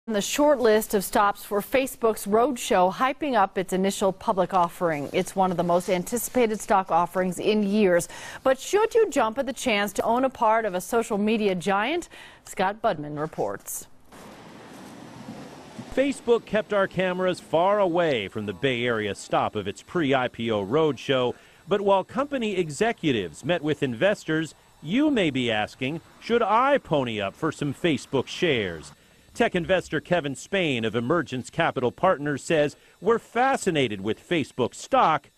The short list of stops for Facebook's roadshow hyping up its initial public offering. It's one of the most anticipated stock offerings in years. But should you jump at the chance to own a part of a social media giant? Scott Budman reports. Facebook kept our cameras far away from the Bay Area stop of its pre-IPO roadshow. But while company executives met with investors, you may be asking, should I pony up for some Facebook shares? Tech investor Kevin Spain of Emergence Capital Partners says we're fascinated with Facebook stock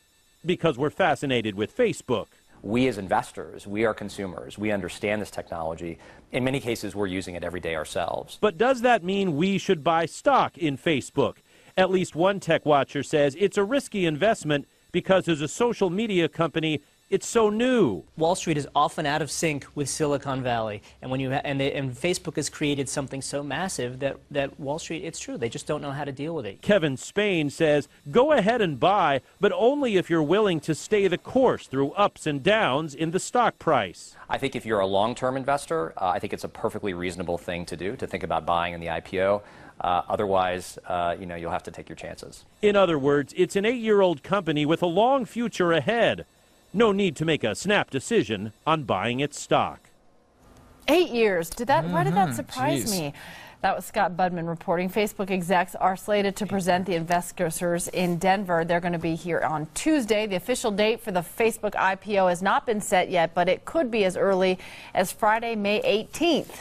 because we're fascinated with Facebook. We as investors, we are consumers. We understand this technology. In many cases, we're using it every day ourselves. But does that mean we should buy stock in Facebook? At least one tech watcher says it's a risky investment because as a social media company, it's so new. Wall Street is often out of sync with Silicon Valley, and and Facebook has created something so massive that Wall Street, it's true, they just don't know how to deal with it. Kevin Spain says, go ahead and buy, but only if you're willing to stay the course through ups and downs in the stock price. I think if you're a long-term investor, I think it's a perfectly reasonable thing to do, to think about buying in the IPO. Otherwise, you'll have to take your chances. In other words, it's an 8-year-old company with a long future ahead. No need to make a snap decision on buying its stock. 8 years. Why did that surprise me? That was Scott Budman reporting. Facebook execs are slated to present the investors in Denver. They're going to be here on Tuesday. The official date for the Facebook IPO has not been set yet, but it could be as early as Friday, May 18th.